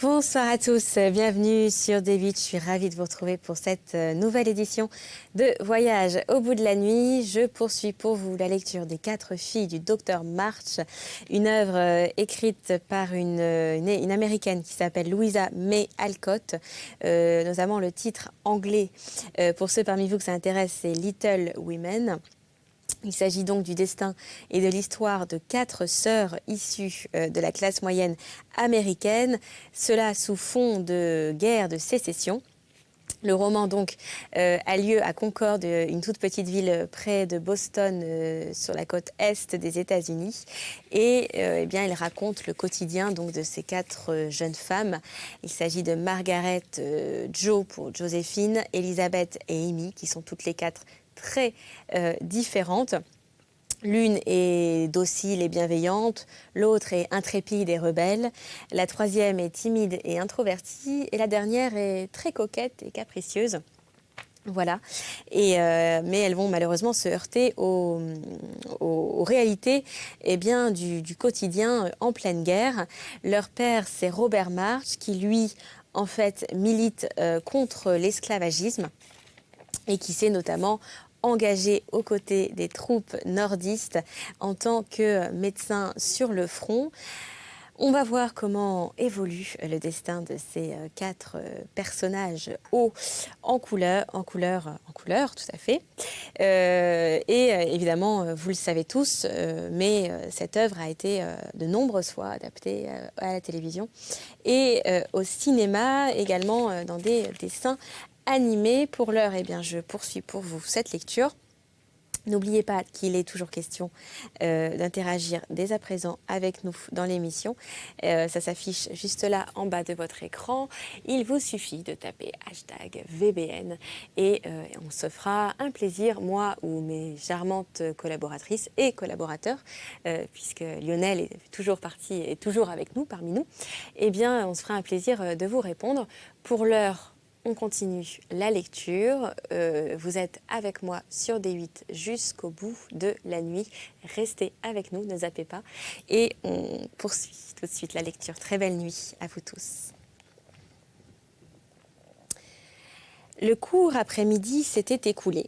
Bonsoir à tous, bienvenue sur D8. Je suis ravie de vous retrouver pour cette nouvelle édition de Voyage au bout de la nuit. Je poursuis pour vous la lecture des 4 filles du Docteur March, une œuvre écrite par une américaine qui s'appelle Louisa May Alcott, notamment le titre anglais. Pour ceux parmi vous que ça intéresse, c'est Little Women. Il s'agit donc du destin et de l'histoire de 4 sœurs issues de la classe moyenne américaine, cela sous fond de guerre de sécession. Le roman donc a lieu à Concord, une toute petite ville près de Boston, sur la côte est des États-Unis. Et eh bien, il raconte le quotidien donc de ces 4 jeunes femmes. Il s'agit de Margaret, Jo pour Joséphine, Elizabeth et Amy, qui sont toutes les 4 très différentes. L'une est docile et bienveillante, l'autre est intrépide et rebelle, la troisième est timide et introvertie, et la dernière est très coquette et capricieuse. Voilà. Mais elles vont malheureusement se heurter aux réalités du quotidien en pleine guerre. Leur père, c'est Robert March, qui lui, en fait, milite contre l'esclavagisme et qui s'est notamment engagé aux côtés des troupes nordistes en tant que médecin sur le front. On va voir comment évolue le destin de ces 4 personnages hauts en couleur, tout à fait. Évidemment, vous le savez tous, mais cette œuvre a été de nombreuses fois adaptée à la télévision et au cinéma, également dans des dessins animés. Pour l'heure, eh bien, je poursuis pour vous cette lecture. N'oubliez pas qu'il est toujours question d'interagir dès à présent avec nous dans l'émission. Ça s'affiche juste là en bas de votre écran. Il vous suffit de taper #VBN et on se fera un plaisir, moi ou mes charmantes collaboratrices et collaborateurs, puisque Lionel est toujours parti et toujours avec nous, parmi nous. Eh bien, on se fera un plaisir de vous répondre. Pour l'heure, on continue la lecture. Vous êtes avec moi sur D8 jusqu'au bout de la nuit. Restez avec nous, ne zappez pas. Et on poursuit tout de suite la lecture. Très belle nuit à vous tous. Le court après-midi s'était écoulé.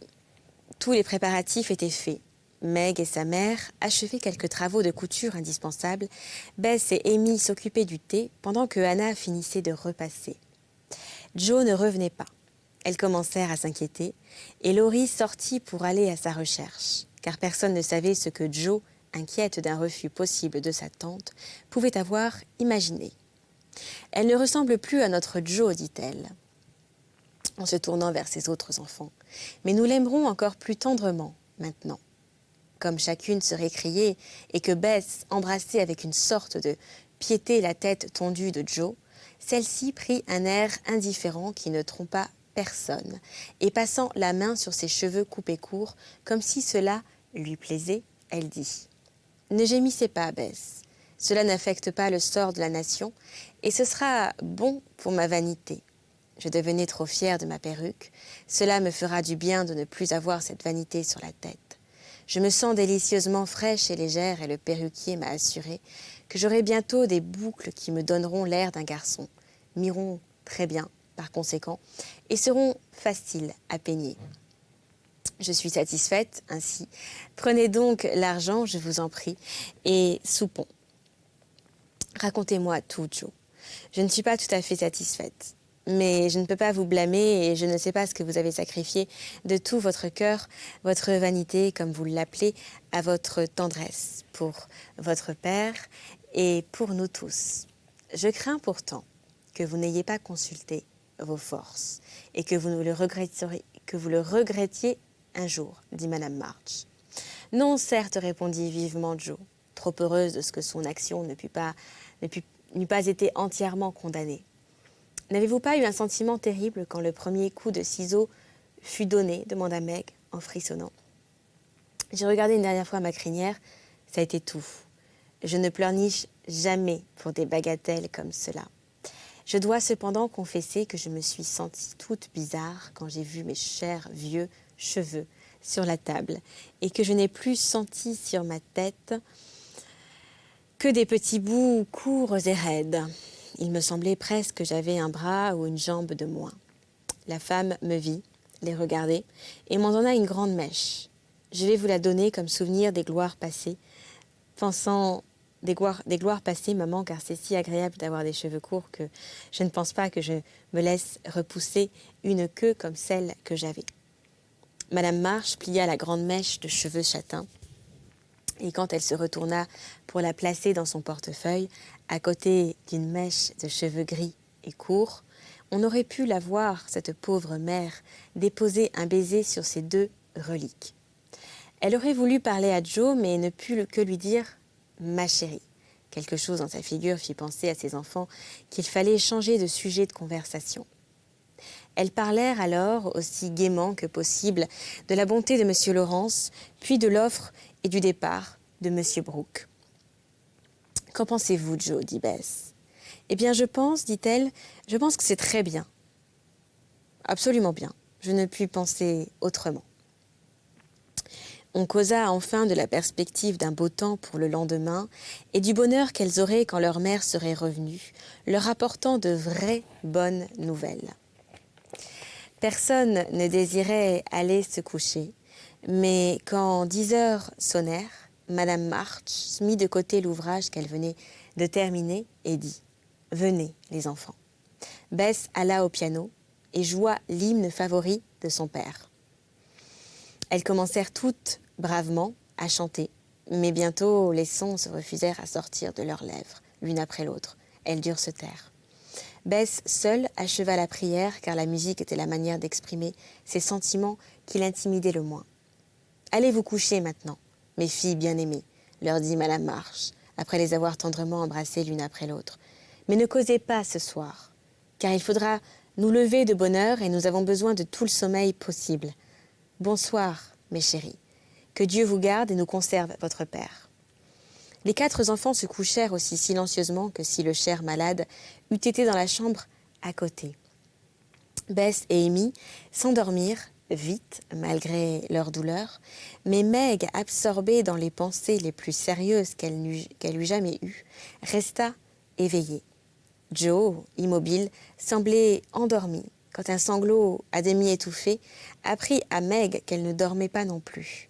Tous les préparatifs étaient faits. Meg et sa mère achevaient quelques travaux de couture indispensables. Bess et Amy s'occupaient du thé pendant que Hannah finissait de repasser. Jo ne revenait pas. Elles commencèrent à s'inquiéter et Laurie sortit pour aller à sa recherche, car personne ne savait ce que Jo, inquiète d'un refus possible de sa tante, pouvait avoir imaginé. « Elle ne ressemble plus à notre Jo, dit-elle, en se tournant vers ses autres enfants. Mais nous l'aimerons encore plus tendrement maintenant. » Comme chacune se récriait et que Bess embrassait avec une sorte de piété la tête tondue de Jo, celle-ci prit un air indifférent qui ne trompa personne, et passant la main sur ses cheveux coupés courts, comme si cela lui plaisait, elle dit « Ne gémissez pas, Bess, cela n'affecte pas le sort de la nation, et ce sera bon pour ma vanité. Je devenais trop fière de ma perruque, cela me fera du bien de ne plus avoir cette vanité sur la tête. Je me sens délicieusement fraîche et légère, et le perruquier m'a assuré que j'aurai bientôt des boucles qui me donneront l'air d'un garçon, m'iront très bien par conséquent, et seront faciles à peigner. Je suis satisfaite ainsi. Prenez donc l'argent, je vous en prie, et soupons. Racontez-moi tout, Jo. Je ne suis pas tout à fait satisfaite, mais je ne peux pas vous blâmer et je ne sais pas ce que vous avez sacrifié de tout votre cœur, votre vanité, comme vous l'appelez, à votre tendresse pour votre père et pour nous tous. Je crains pourtant que vous n'ayez pas consulté vos forces et que vous le regrettiez un jour, dit Madame March. Non, certes, répondit vivement Jo, trop heureuse de ce que son action n'eût pas été entièrement condamnée. N'avez-vous pas eu un sentiment terrible quand le premier coup de ciseau fut donné, demanda Meg en frissonnant. J'ai regardé une dernière fois ma crinière, ça a été tout. Je ne pleurniche jamais pour des bagatelles comme cela. Je dois cependant confesser que je me suis sentie toute bizarre quand j'ai vu mes chers vieux cheveux sur la table et que je n'ai plus senti sur ma tête que des petits bouts courts et raides. il me semblait presque que j'avais un bras ou une jambe de moins. La femme me vit, les regardait, et m'en donna une grande mèche. Je vais vous la donner comme souvenir des gloires passées, pensant des gloires passées, maman, car c'est si agréable d'avoir des cheveux courts que je ne pense pas que je me laisse repousser une queue comme celle que j'avais. Madame March plia la grande mèche de cheveux châtains, et quand elle se retourna pour la placer dans son portefeuille, à côté d'une mèche de cheveux gris et courts, on aurait pu la voir, cette pauvre mère, déposer un baiser sur ces deux reliques. Elle aurait voulu parler à Joe, mais ne put que lui dire « ma chérie ». Quelque chose dans sa figure fit penser à ses enfants qu'il fallait changer de sujet de conversation. Elles parlèrent alors, aussi gaiement que possible, de la bonté de M. Laurence, puis de l'offre et du départ de M. Brooke. « Qu'en pensez-vous, Joe » dit Bess. « Eh bien, je pense, dit-elle, je pense que c'est très bien. Absolument bien. Je ne puis penser autrement. » On causa enfin de la perspective d'un beau temps pour le lendemain et du bonheur qu'elles auraient quand leur mère serait revenue, leur apportant de vraies bonnes nouvelles. Personne ne désirait aller se coucher, mais quand 10 heures sonnèrent, Madame March mit de côté l'ouvrage qu'elle venait de terminer et dit « Venez, les enfants ». Bess alla au piano et joua l'hymne favori de son père. Elles commencèrent toutes bravement à chanter, mais bientôt les sons se refusèrent à sortir de leurs lèvres, l'une après l'autre. Elles durent se taire. Bess seule acheva la prière, car la musique était la manière d'exprimer ces sentiments qui l'intimidaient le moins. « Allez vous coucher maintenant, mes filles bien-aimées, » leur dit Madame March, après les avoir tendrement embrassées l'une après l'autre. « Mais ne causez pas ce soir, car il faudra nous lever de bonne heure et nous avons besoin de tout le sommeil possible. Bonsoir, mes chéris. Que Dieu vous garde et nous conserve votre père. » Les 4 enfants se couchèrent aussi silencieusement que si le cher malade eût été dans la chambre à côté. Bess et Amy s'endormirent vite, malgré leur douleur, mais Meg, absorbée dans les pensées les plus sérieuses qu'elle eût jamais eues, resta éveillée. Joe, immobile, semblait endormi, quand un sanglot à demi étouffé apprit à Meg qu'elle ne dormait pas non plus.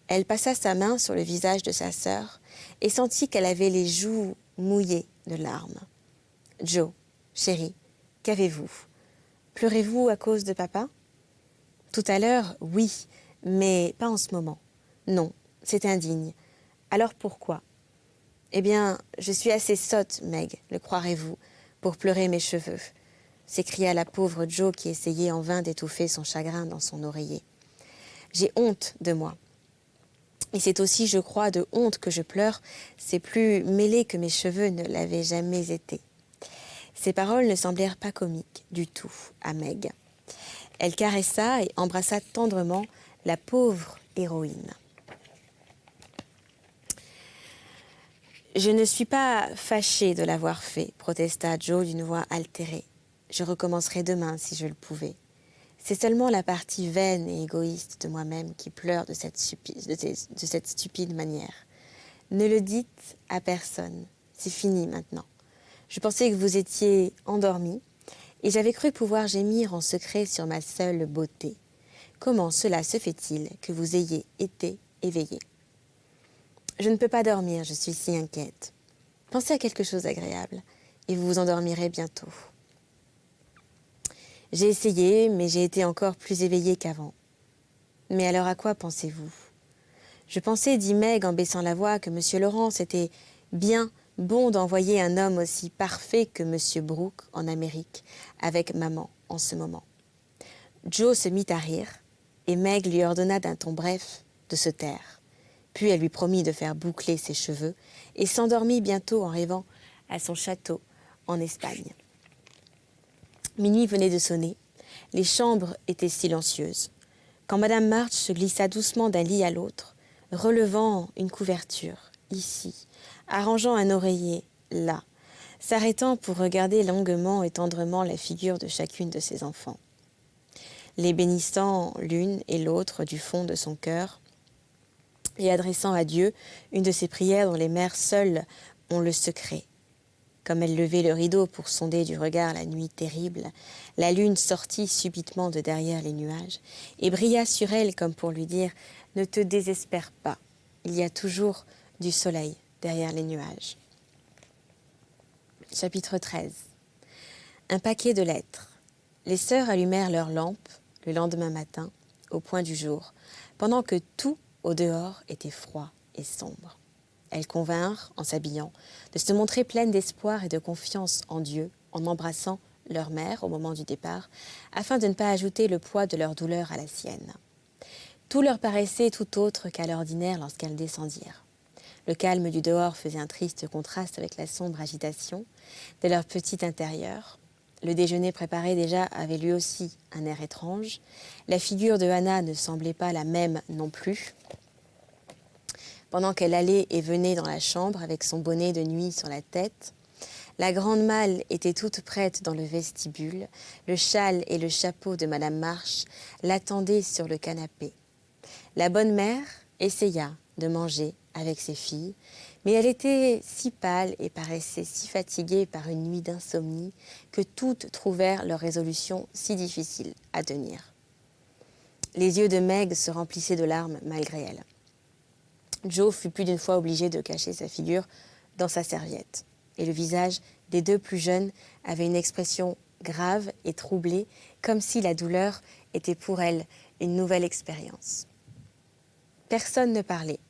Elle passa sa main sur le visage de sa sœur et sentit qu'elle avait les joues mouillées de larmes. « Joe, chérie, qu'avez-vous? Pleurez-vous à cause de papa ?»« Tout à l'heure, oui, mais pas en ce moment. Non, c'est indigne. Alors pourquoi ? » « Eh bien, je suis assez sotte, Meg, le croirez-vous, pour pleurer mes cheveux. » s'écria la pauvre Joe qui essayait en vain d'étouffer son chagrin dans son oreiller. « J'ai honte de moi. Et c'est aussi, je crois, de honte que je pleure, c'est plus mêlé que mes cheveux ne l'avaient jamais été. » Ces paroles ne semblèrent pas comiques du tout à Meg. Elle caressa et embrassa tendrement la pauvre héroïne. « Je ne suis pas fâchée de l'avoir fait, » protesta Joe d'une voix altérée. « Je recommencerai demain si je le pouvais. C'est seulement la partie vaine et égoïste de moi-même qui pleure de cette stupide manière. Ne le dites à personne, c'est fini maintenant. Je pensais que vous étiez endormi et j'avais cru pouvoir gémir en secret sur ma seule beauté. Comment cela se fait-il que vous ayez été éveillé ? Je ne peux pas dormir, je suis si inquiète. Pensez à quelque chose d'agréable et vous vous endormirez bientôt. J'ai essayé, mais j'ai été encore plus éveillée qu'avant. Mais alors à quoi pensez-vous ? Je pensais, dit Meg en baissant la voix, que M. Laurence était bien bon d'envoyer un homme aussi parfait que M. Brooke en Amérique, avec maman en ce moment. Joe se mit à rire, et Meg lui ordonna d'un ton bref de se taire. Puis elle lui promit de faire boucler ses cheveux, et s'endormit bientôt en rêvant à son château en Espagne. Minuit venait de sonner, les chambres étaient silencieuses. Quand Madame March se glissa doucement d'un lit à l'autre, relevant une couverture, ici, arrangeant un oreiller, là, s'arrêtant pour regarder longuement et tendrement la figure de chacune de ses enfants, les bénissant l'une et l'autre du fond de son cœur, et adressant à Dieu une de ces prières dont les mères seules ont le secret, Comme elle levait le rideau pour sonder du regard la nuit terrible, la lune sortit subitement de derrière les nuages et brilla sur elle comme pour lui dire « Ne te désespère pas, il y a toujours du soleil derrière les nuages. » Chapitre 13. Un paquet de lettres. Les sœurs allumèrent leurs lampes le lendemain matin, au point du jour, pendant que tout au dehors était froid et sombre. Elles convinrent, en s'habillant, de se montrer pleines d'espoir et de confiance en Dieu, en embrassant leur mère au moment du départ, afin de ne pas ajouter le poids de leur douleur à la sienne. Tout leur paraissait tout autre qu'à l'ordinaire lorsqu'elles descendirent. Le calme du dehors faisait un triste contraste avec la sombre agitation de leur petit intérieur. Le déjeuner préparé déjà avait lui aussi un air étrange. La figure de Anna ne semblait pas la même non plus. Pendant qu'elle allait et venait dans la chambre avec son bonnet de nuit sur la tête, la grande malle était toute prête dans le vestibule. Le châle et le chapeau de Madame March l'attendaient sur le canapé. La bonne mère essaya de manger avec ses filles, mais elle était si pâle et paraissait si fatiguée par une nuit d'insomnie que toutes trouvèrent leur résolution si difficile à tenir. Les yeux de Meg se remplissaient de larmes malgré elle. Joe fut plus d'une fois obligé de cacher sa figure dans sa serviette, et le visage des deux plus jeunes avait une expression grave et troublée, comme si la douleur était pour elle une nouvelle expérience. Personne ne parlait.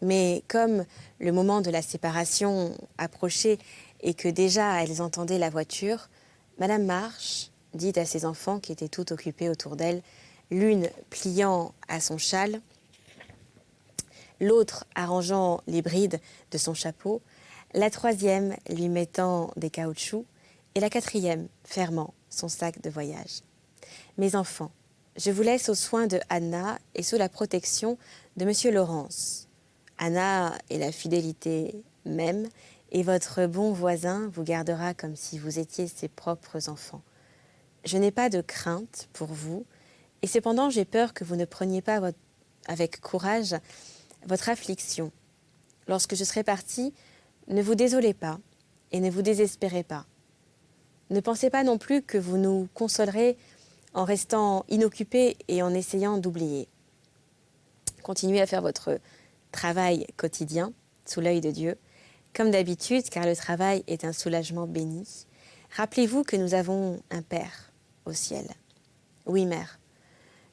Mais comme le moment de la séparation approchait et que déjà elles entendaient la voiture, Madame March dit à ses enfants qui étaient toutes occupées autour d'elle, l'une pliant à son châle, l'autre arrangeant les brides de son chapeau, la troisième lui mettant des caoutchoucs et la quatrième fermant son sac de voyage. Mes enfants, je vous laisse aux soins de Anna et sous la protection de Monsieur Laurence. Anna est la fidélité même, et votre bon voisin vous gardera comme si vous étiez ses propres enfants. Je n'ai pas de crainte pour vous, et cependant j'ai peur que vous ne preniez pas avec courage votre affliction. Lorsque je serai partie, ne vous désolez pas et ne vous désespérez pas. Ne pensez pas non plus que vous nous consolerez en restant inoccupés et en essayant d'oublier. Continuez à faire votre travail quotidien, sous l'œil de Dieu, comme d'habitude, car le travail est un soulagement béni. Rappelez-vous que nous avons un Père au ciel. Oui, mère.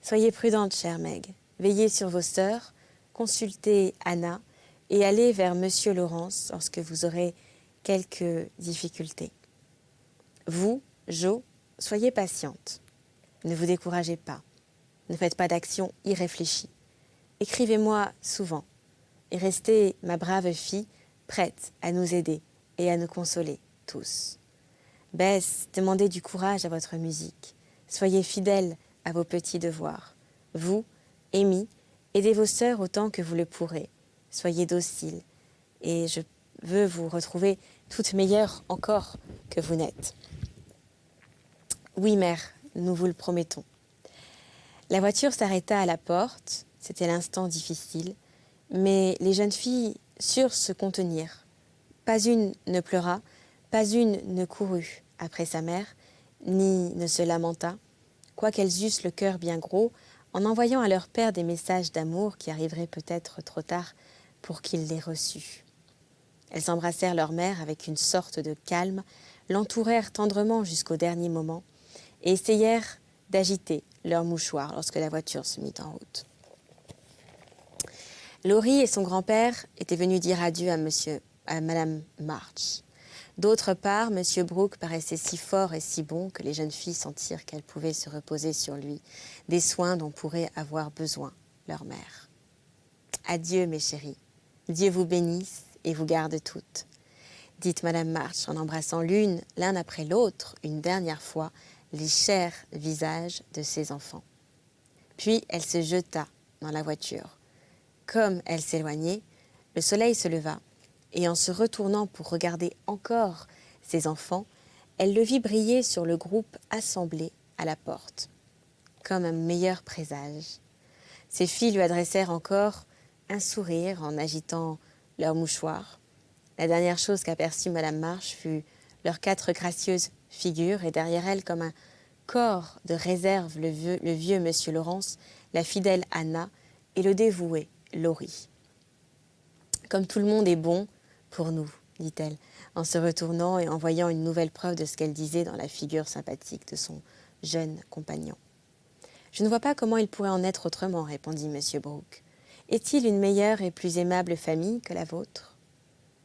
Soyez prudente, chère Meg. Veillez sur vos sœurs, consultez Anna et allez vers Monsieur Laurence lorsque vous aurez quelques difficultés. Vous, Jo, soyez patiente. Ne vous découragez pas. Ne faites pas d'action irréfléchie. Écrivez-moi souvent. Et restez, ma brave fille, prête à nous aider et à nous consoler tous. Bess, demandez du courage à votre musique. Soyez fidèles à vos petits devoirs. Vous, Amy, aidez vos sœurs autant que vous le pourrez. Soyez dociles et je veux vous retrouver toutes meilleures encore que vous n'êtes. Oui, mère, nous vous le promettons. La voiture s'arrêta à la porte. C'était l'instant difficile. Mais les jeunes filles surent se contenir. Pas une ne pleura, pas une ne courut après sa mère, ni ne se lamenta, quoiqu'elles eussent le cœur bien gros, en envoyant à leur père des messages d'amour qui arriveraient peut-être trop tard pour qu'il les reçût. Elles embrassèrent leur mère avec une sorte de calme, l'entourèrent tendrement jusqu'au dernier moment et essayèrent d'agiter leur mouchoir lorsque la voiture se mit en route. Laurie et son grand-père étaient venus dire adieu à Madame March. D'autre part, Monsieur Brooke paraissait si fort et si bon que les jeunes filles sentirent qu'elles pouvaient se reposer sur lui, des soins dont pourrait avoir besoin leur mère. Adieu, mes chéris. Dieu vous bénisse et vous garde toutes. Dit Madame March en embrassant l'un après l'autre, une dernière fois, les chers visages de ses enfants. Puis elle se jeta dans la voiture. Comme elle s'éloignait, le soleil se leva, et en se retournant pour regarder encore ses enfants, elle le vit briller sur le groupe assemblé à la porte, comme un meilleur présage. Ses filles lui adressèrent encore un sourire en agitant leur mouchoir. La dernière chose qu'aperçut Madame March fut leurs 4 gracieuses figures et derrière elles, comme un corps de réserve, le vieux Monsieur Laurence, la fidèle Anna et le dévoué Laurie. « Comme tout le monde est bon pour nous, dit-elle, en se retournant et en voyant une nouvelle preuve de ce qu'elle disait dans la figure sympathique de son jeune compagnon. « Je ne vois pas comment il pourrait en être autrement, répondit M. Brooke. Est-il une meilleure et plus aimable famille que la vôtre ?»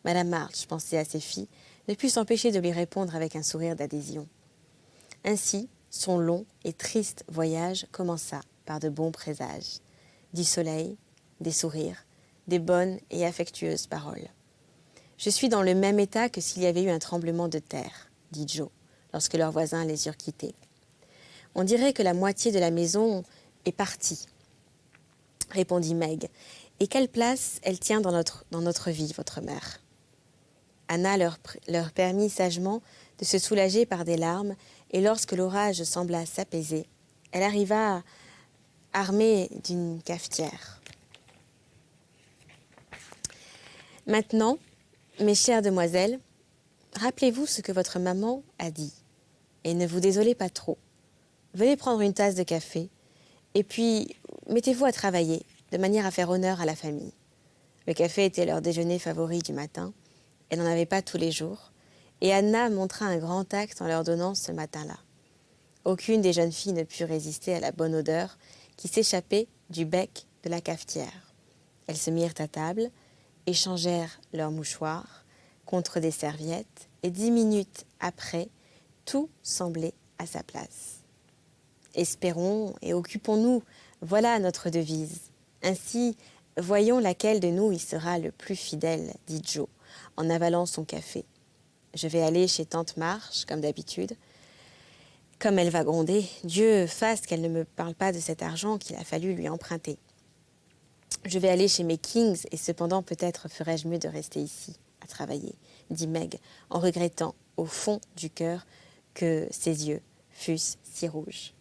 Madame March pensait à ses filles, ne put s'empêcher de lui répondre avec un sourire d'adhésion. Ainsi, son long et triste voyage commença par de bons présages. Du soleil, des sourires, des bonnes et affectueuses paroles. « Je suis dans le même état que s'il y avait eu un tremblement de terre, dit Joe, lorsque leurs voisins les eurent quittés. On dirait que la moitié de la maison est partie, répondit Meg. Et quelle place elle tient dans notre vie, votre mère ? Anna leur permit sagement de se soulager par des larmes, et lorsque l'orage sembla s'apaiser, elle arriva armée d'une cafetière. Maintenant, mes chères demoiselles, rappelez-vous ce que votre maman a dit, et ne vous désolez pas trop. Venez prendre une tasse de café, et puis mettez-vous à travailler, de manière à faire honneur à la famille. Le café était leur déjeuner favori du matin. Elle n'en avait pas tous les jours, et Anna montra un grand tact en leur donnant ce matin-là. Aucune des jeunes filles ne put résister à la bonne odeur qui s'échappait du bec de la cafetière. Elles se mirent à table, échangèrent leurs mouchoirs contre des serviettes, et 10 minutes après, tout semblait à sa place. Espérons et occupons-nous, voilà notre devise. Ainsi, voyons laquelle de nous y sera le plus fidèle, dit Joe, en avalant son café. Je vais aller chez tante March, comme d'habitude. Comme elle va gronder, Dieu fasse qu'elle ne me parle pas de cet argent qu'il a fallu lui emprunter. Je vais aller chez mes Kings et cependant peut-être ferais-je mieux de rester ici, à travailler, dit Meg, en regrettant au fond du cœur que ses yeux fussent si rouges.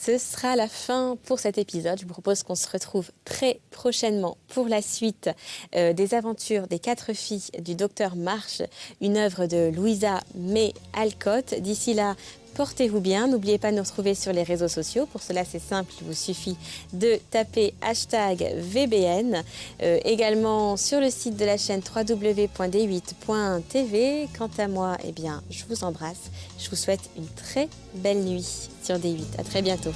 Ce sera la fin pour cet épisode. Je vous propose qu'on se retrouve très prochainement pour la suite des aventures des 4 filles du docteur March, une œuvre de Louisa May Alcott. D'ici là, portez-vous bien. N'oubliez pas de nous retrouver sur les réseaux sociaux. Pour cela, c'est simple, il vous suffit de taper #VBN. Également sur le site de la chaîne www.d8.tv. Quant à moi, eh bien, je vous embrasse. Je vous souhaite une très belle nuit sur D8. À très bientôt.